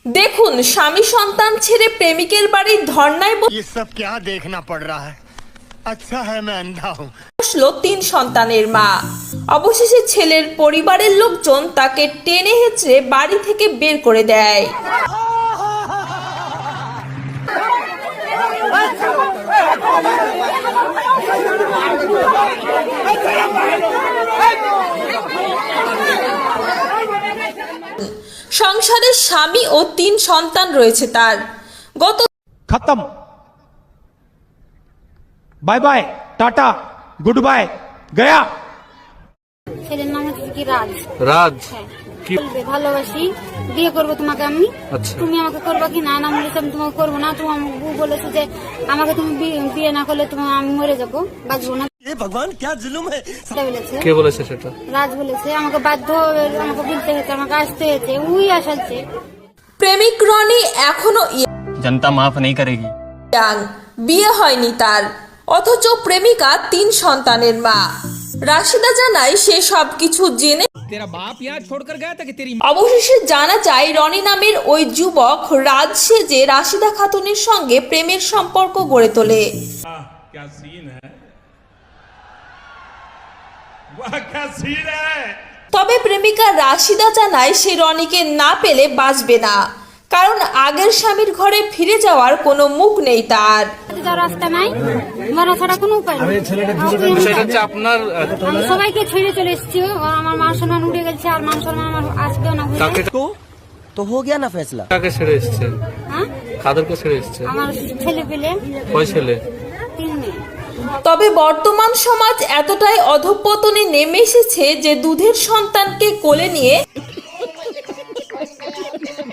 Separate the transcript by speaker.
Speaker 1: দেখুন স্বামী সন্তান ছেড়ে প্রেমিকের বাড়ির ধর্নায় বসলো 3 সন্তানের মা। অবশেষে ছেলের পরিবারের লোকজন তাকে টেনে হেঁচড়ে বাড়ি থেকে বের করে দেয়। সংসারে স্বামী ও 3 সন্তান রয়েছে তার। গত
Speaker 2: खत्म, bye bye, tata, goodbye, गया।
Speaker 3: ছেলের নাম হচ্ছে কি রাজ।
Speaker 4: রাজ
Speaker 3: হ্যাঁ।
Speaker 4: কি
Speaker 3: বলবে ভালোবাসি, বিয়ে করবো তোমাকে আমি।
Speaker 4: আচ্ছা।
Speaker 3: তুমি আমাকে করবা কি না? না বলেছে আমি তোমাকে করবো না। তোমার বউ বলেছে যে আমাকে তুমি বিয়ে না করলে তুমি আমি মরে যাবো, বাঁচবো না।
Speaker 5: भगवान क्या जुल्म है।
Speaker 3: সেটা বলেছে
Speaker 4: কে বলেছে সেটা?
Speaker 3: রাজ বলেছে। আমাকে বাধ্য হয়ে আমাকে বলতে হয়েছে, আমাকে আসতে হয়েছে, উই আসাচ্ছে।
Speaker 1: প্রেমিক রনি এখনো
Speaker 6: जनता माफ नहीं करेगी।
Speaker 1: ইয়াং, বিয়ে হয়নি তার, অথচ প্রেমিকা 3 সন্তানের মা। রাশিদা জানায় সে সবকিছু জেনে অবশেষে জানা যায় রনি নামের ওই যুবক রাজ সেজে রাশিদা খাতুনের সঙ্গে প্রেমের সম্পর্ক গড়ে তোলে।
Speaker 7: क्या सीन है, वाह क्या सीन है।
Speaker 1: তবে প্রেমিকা রাশিদা জানায় সে রনিকে না পেলে বাঁচবে না, কারণ আগের স্বামীর ঘরে ফিরে যাওয়ার কোনো মুখ নেই তার।
Speaker 3: যাওয়ার রাস্তা নাই, মরা ছাড়া কোনো উপায় নেই।
Speaker 4: সেটা হচ্ছে আপনার
Speaker 3: আমি সবাইকে ছেড়ে চলে এসেছি। আমার মান সম্মান উঠে গেছে, আর মান সম্মান আমার আসবেও না।
Speaker 4: কাকে
Speaker 5: तो हो गया ना फैसला।
Speaker 4: কাকে ছেড়ে এসছে?
Speaker 3: হ্যাঁ,
Speaker 4: কাদেরকে ছেড়ে এসছে?
Speaker 3: আমার ছেলে পেলে
Speaker 4: কয় ছেলে?
Speaker 3: 3 মেয়ে।
Speaker 1: তবে বর্তমান সমাজ এতটাই অধঃপতনে নেমে এসেছে যে দুধের সন্তানকে কোলে নিয়ে